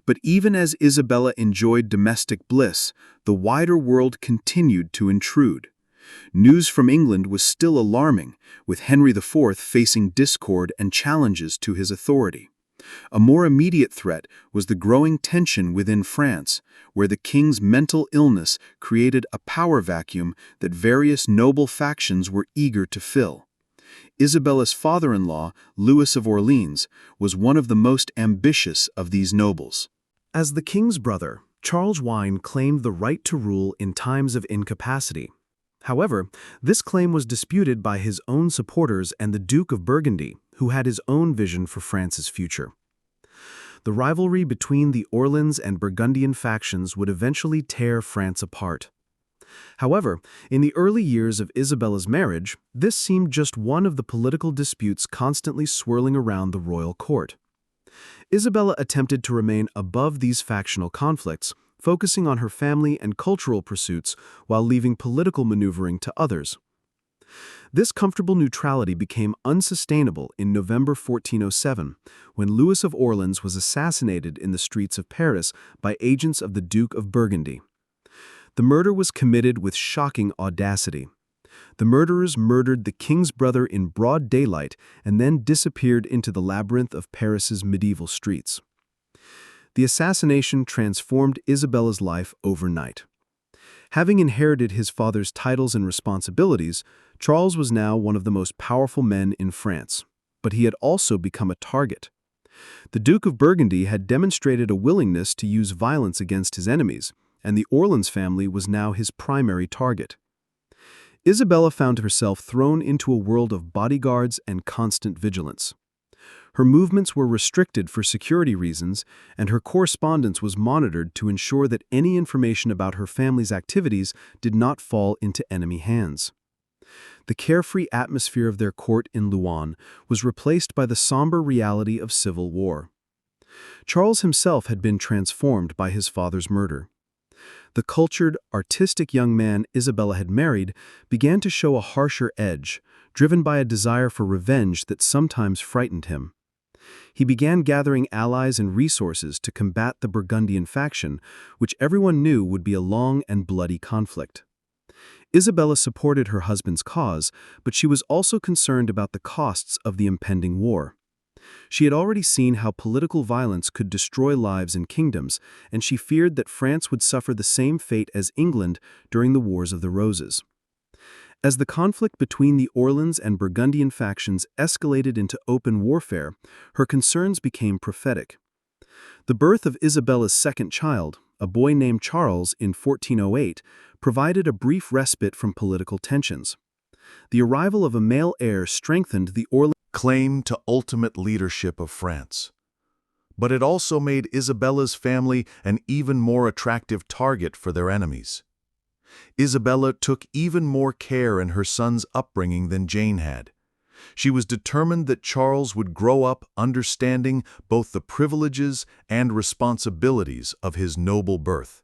But even as Isabella enjoyed domestic bliss, the wider world continued to intrude. News from England was still alarming, with Henry IV facing discord and challenges to his authority. A more immediate threat was the growing tension within France, where the king's mental illness created a power vacuum that various noble factions were eager to fill. Isabella's father-in-law, Louis of Orleans, was one of the most ambitious of these nobles. As the king's brother, Charles Wine claimed the right to rule in times of incapacity. However, this claim was disputed by his own supporters and the Duke of Burgundy, who had his own vision for France's future. The rivalry between the Orleans and Burgundian factions would eventually tear France apart. However, in the early years of Isabella's marriage, this seemed just one of the political disputes constantly swirling around the royal court. Isabella attempted to remain above these factional conflicts, focusing on her family and cultural pursuits while leaving political maneuvering to others. This comfortable neutrality became unsustainable in November 1407, when Louis of Orleans was assassinated in the streets of Paris by agents of the Duke of Burgundy. The murder was committed with shocking audacity. The murderers murdered the king's brother in broad daylight and then disappeared into the labyrinth of Paris's medieval streets. The assassination transformed Isabella's life overnight. Having inherited his father's titles and responsibilities, Charles was now one of the most powerful men in France, but he had also become a target. The Duke of Burgundy had demonstrated a willingness to use violence against his enemies, and the Orleans family was now his primary target. Isabella found herself thrown into a world of bodyguards and constant vigilance. Her movements were restricted for security reasons, and her correspondence was monitored to ensure that any information about her family's activities did not fall into enemy hands. The carefree atmosphere of their court in Louvain was replaced by the somber reality of civil war. Charles himself had been transformed by his father's murder. The cultured, artistic young man Isabella had married began to show a harsher edge, driven by a desire for revenge that sometimes frightened him. He began gathering allies and resources to combat the Burgundian faction, which everyone knew would be a long and bloody conflict. Isabella supported her husband's cause, but she was also concerned about the costs of the impending war. She had already seen how political violence could destroy lives and kingdoms, and she feared that France would suffer the same fate as England during the Wars of the Roses. As the conflict between the Orleans and Burgundian factions escalated into open warfare, her concerns became prophetic. The birth of Isabella's second child, a boy named Charles, in 1408, provided a brief respite from political tensions. The arrival of a male heir strengthened the Orleans claim to ultimate leadership of France. But it also made Isabella's family an even more attractive target for their enemies. Isabella took even more care in her son's upbringing than Jane had. She was determined that Charles would grow up understanding both the privileges and responsibilities of his noble birth.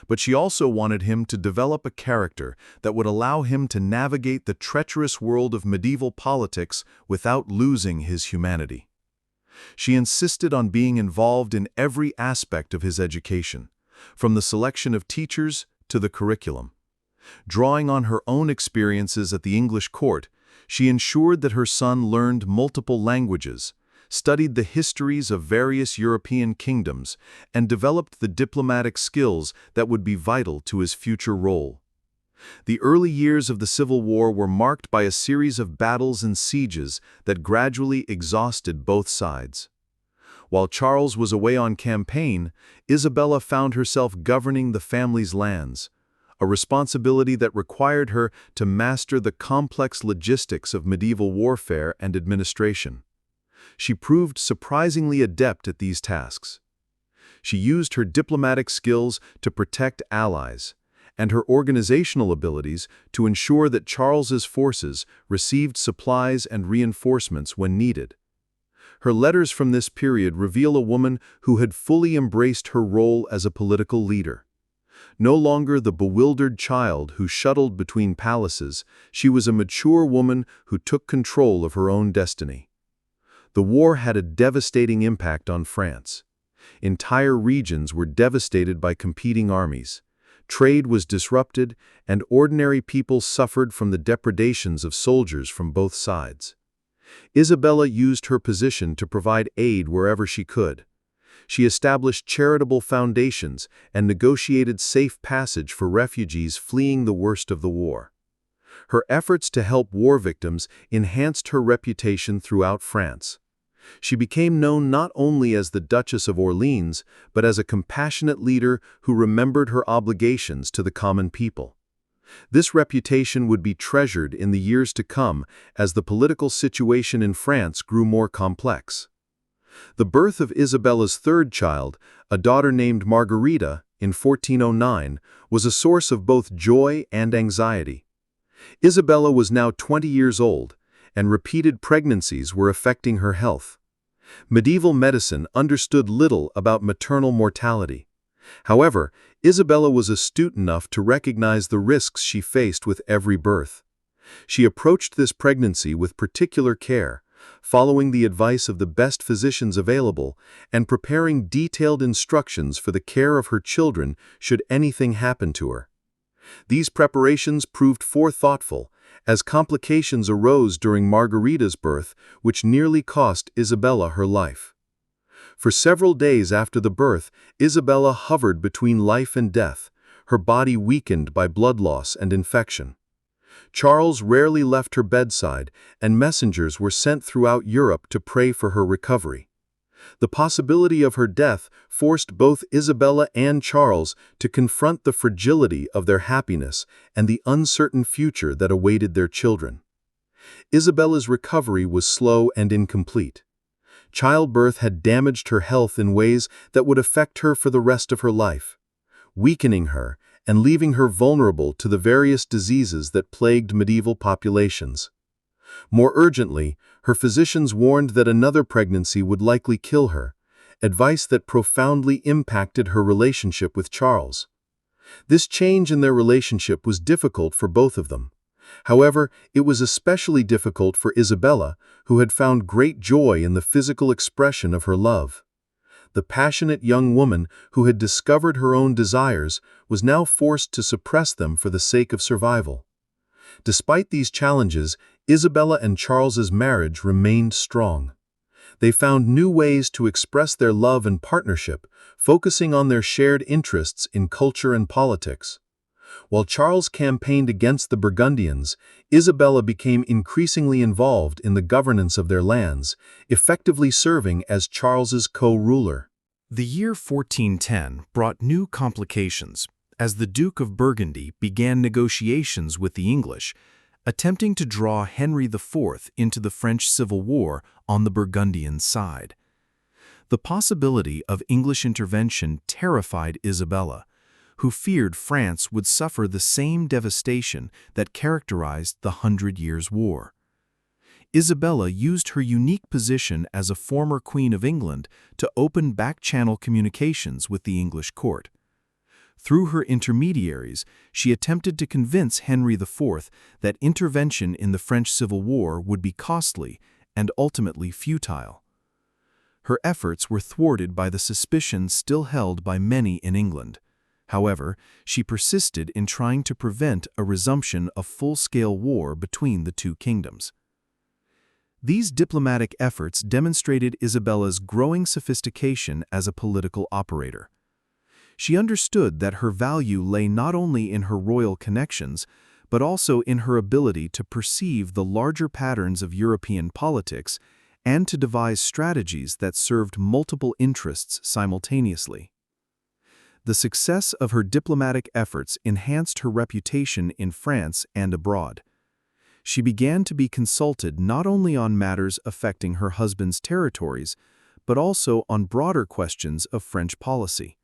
But she also wanted him to develop a character that would allow him to navigate the treacherous world of medieval politics without losing his humanity. She insisted on being involved in every aspect of his education, from the selection of teachers to the curriculum. Drawing on her own experiences at the English court, she ensured that her son learned multiple languages, studied the histories of various European kingdoms, and developed the diplomatic skills that would be vital to his future role. The early years of the Civil War were marked by a series of battles and sieges that gradually exhausted both sides. While Charles was away on campaign, Isabella found herself governing the family's lands, a responsibility that required her to master the complex logistics of medieval warfare and administration. She proved surprisingly adept at these tasks. She used her diplomatic skills to protect allies, and her organizational abilities to ensure that Charles's forces received supplies and reinforcements when needed. Her letters from this period reveal a woman who had fully embraced her role as a political leader. No longer the bewildered child who shuttled between palaces, she was a mature woman who took control of her own destiny. The war had a devastating impact on France. Entire regions were devastated by competing armies. Trade was disrupted, and ordinary people suffered from the depredations of soldiers from both sides. Isabella used her position to provide aid wherever she could. She established charitable foundations and negotiated safe passage for refugees fleeing the worst of the war. Her efforts to help war victims enhanced her reputation throughout France. She became known not only as the Duchess of Orleans, but as a compassionate leader who remembered her obligations to the common people. This reputation would be treasured in the years to come as the political situation in France grew more complex. The birth of Isabella's third child, a daughter named Margarita, in 1409, was a source of both joy and anxiety. Isabella was now 20 years old, and repeated pregnancies were affecting her health. Medieval medicine understood little about maternal mortality. However, Isabella was astute enough to recognize the risks she faced with every birth. She approached this pregnancy with particular care, following the advice of the best physicians available and preparing detailed instructions for the care of her children should anything happen to her. These preparations proved thoughtful, as complications arose during Margarita's birth, which nearly cost Isabella her life. For several days after the birth, Isabella hovered between life and death, her body weakened by blood loss and infection. Charles rarely left her bedside, and messengers were sent throughout Europe to pray for her recovery. The possibility of her death forced both Isabella and Charles to confront the fragility of their happiness and the uncertain future that awaited their children. Isabella's recovery was slow and incomplete. Childbirth had damaged her health in ways that would affect her for the rest of her life, weakening her and leaving her vulnerable to the various diseases that plagued medieval populations. More urgently, her physicians warned that another pregnancy would likely kill her, advice that profoundly impacted her relationship with Charles. This change in their relationship was difficult for both of them. However, it was especially difficult for Isabella, who had found great joy in the physical expression of her love. The passionate young woman who had discovered her own desires was now forced to suppress them for the sake of survival. Despite these challenges, Isabella and Charles's marriage remained strong. They found new ways to express their love and partnership, focusing on their shared interests in culture and politics. While Charles campaigned against the Burgundians, Isabella became increasingly involved in the governance of their lands, effectively serving as Charles's co-ruler. The year 1410 brought new complications as the Duke of Burgundy began negotiations with the English, attempting to draw Henry IV into the French Civil War on the Burgundian side. The possibility of English intervention terrified Isabella, who feared France would suffer the same devastation that characterized the 100 Years' War. Isabella used her unique position as a former Queen of England to open back-channel communications with the English court. Through her intermediaries, she attempted to convince Henry IV that intervention in the French Civil War would be costly and ultimately futile. Her efforts were thwarted by the suspicion still held by many in England. However, she persisted in trying to prevent a resumption of full-scale war between the two kingdoms. These diplomatic efforts demonstrated Isabella's growing sophistication as a political operator. She understood that her value lay not only in her royal connections, but also in her ability to perceive the larger patterns of European politics and to devise strategies that served multiple interests simultaneously. The success of her diplomatic efforts enhanced her reputation in France and abroad. She began to be consulted not only on matters affecting her husband's territories, but also on broader questions of French policy.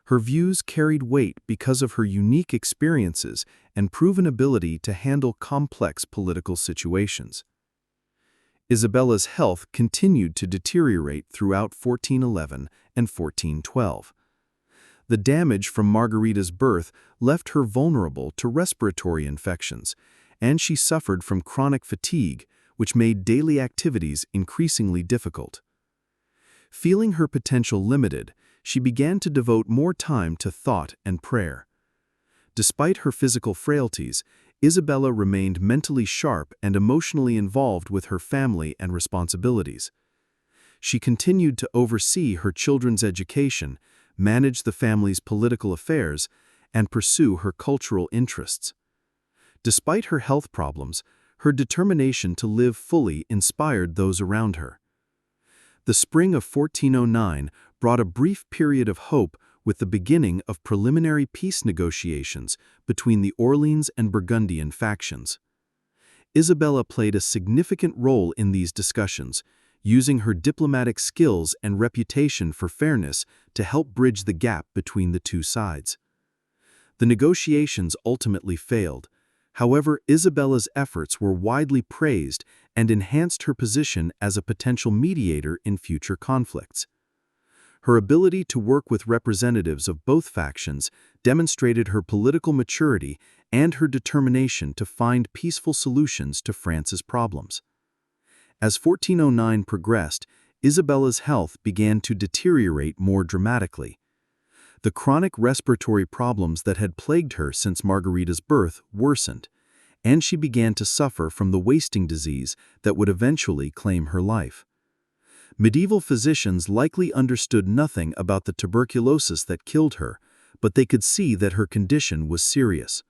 Her views carried weight because of her unique experiences and proven ability to handle complex political situations. Isabella's health continued to deteriorate throughout 1411 and 1412. The damage from Margarita's birth left her vulnerable to respiratory infections, and she suffered from chronic fatigue, which made daily activities increasingly difficult. Feeling her potential limited, she began to devote more time to thought and prayer. Despite her physical frailties, Isabella remained mentally sharp and emotionally involved with her family and responsibilities. She continued to oversee her children's education, manage the family's political affairs, and pursue her cultural interests. Despite her health problems, her determination to live fully inspired those around her. The spring of 1409 brought a brief period of hope with the beginning of preliminary peace negotiations between the Orleans and Burgundian factions. Isabella played a significant role in these discussions, using her diplomatic skills and reputation for fairness to help bridge the gap between the two sides. The negotiations ultimately failed. However, Isabella's efforts were widely praised and enhanced her position as a potential mediator in future conflicts. Her ability to work with representatives of both factions demonstrated her political maturity and her determination to find peaceful solutions to France's problems. As 1409 progressed, Isabella's health began to deteriorate more dramatically. The chronic respiratory problems that had plagued her since Margarita's birth worsened, and she began to suffer from the wasting disease that would eventually claim her life. Medieval physicians likely understood nothing about the tuberculosis that killed her, but they could see that her condition was serious.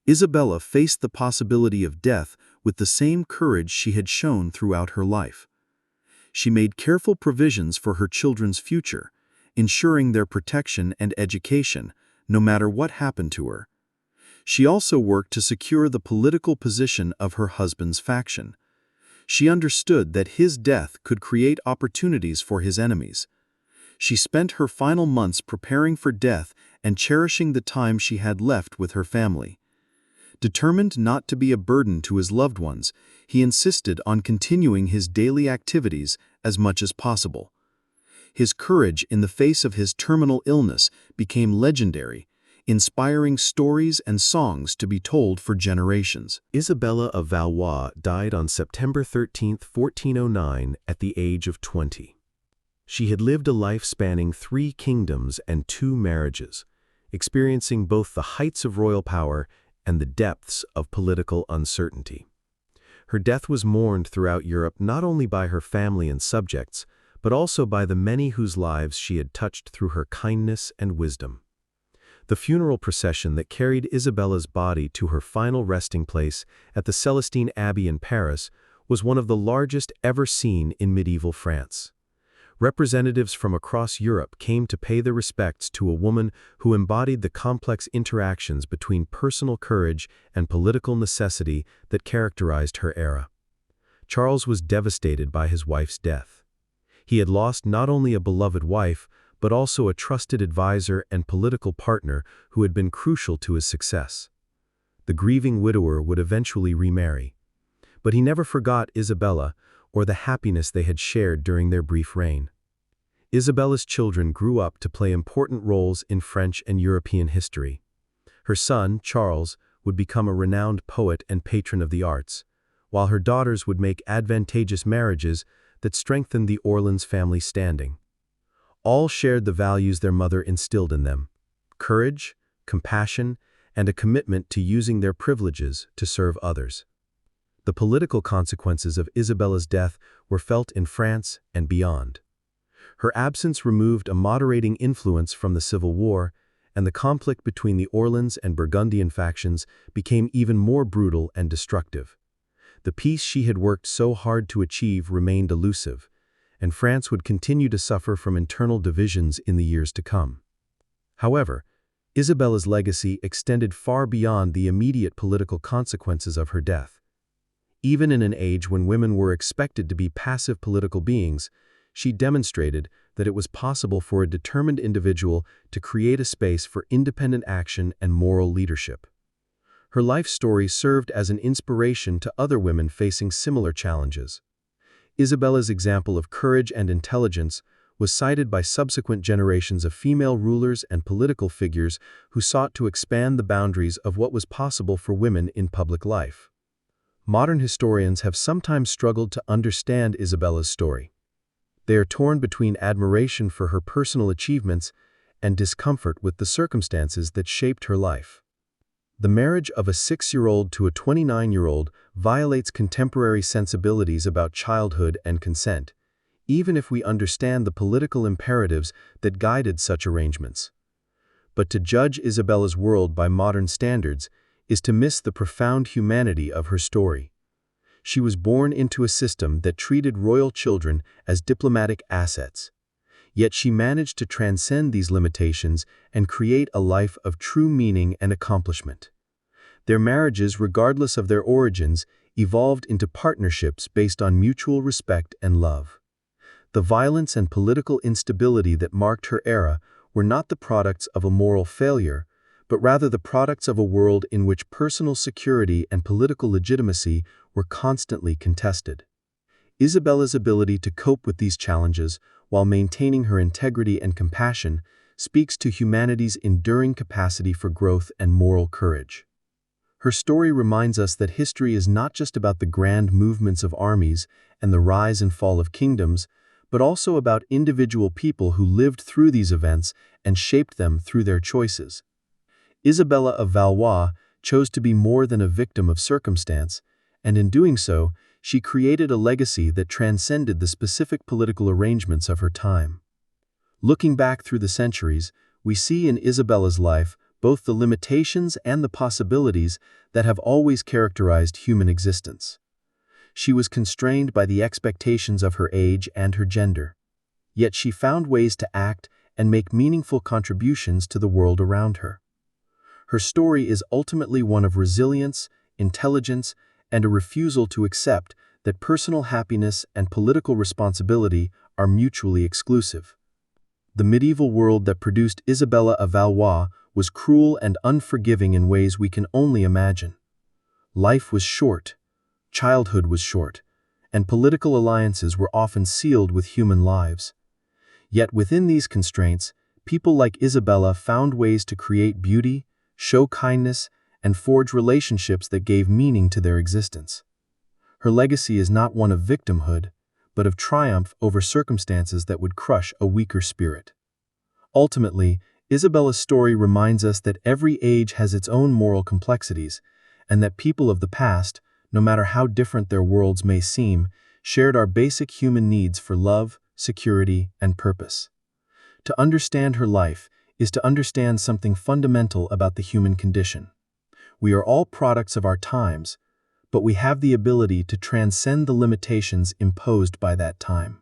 Isabella faced the possibility of death with the same courage she had shown throughout her life. She made careful provisions for her children's future, ensuring their protection and education, no matter what happened to her. She also worked to secure the political position of her husband's faction. She understood that his death could create opportunities for his enemies. She spent her final months preparing for death and cherishing the time she had left with her family. Determined not to be a burden to his loved ones, he insisted on continuing his daily activities as much as possible. His courage in the face of his terminal illness became legendary, inspiring stories and songs to be told for generations. Isabella of Valois died on September 13, 1409, at the age of 20. She had lived a life spanning 3 kingdoms and 2 marriages, experiencing both the heights of royal power and the depths of political uncertainty. Her death was mourned throughout Europe not only by her family and subjects, but also by the many whose lives she had touched through her kindness and wisdom. The funeral procession that carried Isabella's body to her final resting place at the Celestine Abbey in Paris was one of the largest ever seen in medieval France. Representatives from across Europe came to pay their respects to a woman who embodied the complex interactions between personal courage and political necessity that characterized her era. Charles was devastated by his wife's death. He had lost not only a beloved wife, but also a trusted advisor and political partner who had been crucial to his success. The grieving widower would eventually remarry. But he never forgot Isabella or the happiness they had shared during their brief reign. Isabella's children grew up to play important roles in French and European history. Her son, Charles, would become a renowned poet and patron of the arts, while her daughters would make advantageous marriages that strengthened the Orleans family standing. All shared the values their mother instilled in them: courage, compassion, and a commitment to using their privileges to serve others. The political consequences of Isabella's death were felt in France and beyond. Her absence removed a moderating influence from the Civil War, and the conflict between the Orleans and Burgundian factions became even more brutal and destructive. The peace she had worked so hard to achieve remained elusive, and France would continue to suffer from internal divisions in the years to come. However, Isabella's legacy extended far beyond the immediate political consequences of her death. Even in an age when women were expected to be passive political beings, she demonstrated that it was possible for a determined individual to create a space for independent action and moral leadership. Her life story served as an inspiration to other women facing similar challenges. Isabella's example of courage and intelligence was cited by subsequent generations of female rulers and political figures who sought to expand the boundaries of what was possible for women in public life. Modern historians have sometimes struggled to understand Isabella's story. They are torn between admiration for her personal achievements and discomfort with the circumstances that shaped her life. The marriage of a 6-year-old to a 29-year-old violates contemporary sensibilities about childhood and consent, even if we understand the political imperatives that guided such arrangements. But to judge Isabella's world by modern standards is to miss the profound humanity of her story. She was born into a system that treated royal children as diplomatic assets. Yet she managed to transcend these limitations and create a life of true meaning and accomplishment. Their marriages, regardless of their origins, evolved into partnerships based on mutual respect and love. The violence and political instability that marked her era were not the products of a moral failure, but rather the products of a world in which personal security and political legitimacy were constantly contested. Isabella's ability to cope with these challenges while maintaining her integrity and compassion speaks to humanity's enduring capacity for growth and moral courage. Her story reminds us that history is not just about the grand movements of armies and the rise and fall of kingdoms, but also about individual people who lived through these events and shaped them through their choices. Isabella of Valois chose to be more than a victim of circumstance, and in doing so, she created a legacy that transcended the specific political arrangements of her time. Looking back through the centuries, we see in Isabella's life both the limitations and the possibilities that have always characterized human existence. She was constrained by the expectations of her age and her gender. Yet she found ways to act and make meaningful contributions to the world around her. Her story is ultimately one of resilience, intelligence, and a refusal to accept that personal happiness and political responsibility are mutually exclusive. The medieval world that produced Isabella of Valois was cruel and unforgiving in ways we can only imagine. Life was short, childhood was short, and political alliances were often sealed with human lives. Yet within these constraints, people like Isabella found ways to create beauty, show kindness, and forge relationships that gave meaning to their existence. Her legacy is not one of victimhood, but of triumph over circumstances that would crush a weaker spirit. Ultimately, Isabella's story reminds us that every age has its own moral complexities, and that people of the past, no matter how different their worlds may seem, shared our basic human needs for love, security, and purpose. To understand her life is to understand something fundamental about the human condition. We are all products of our times, but we have the ability to transcend the limitations imposed by that time.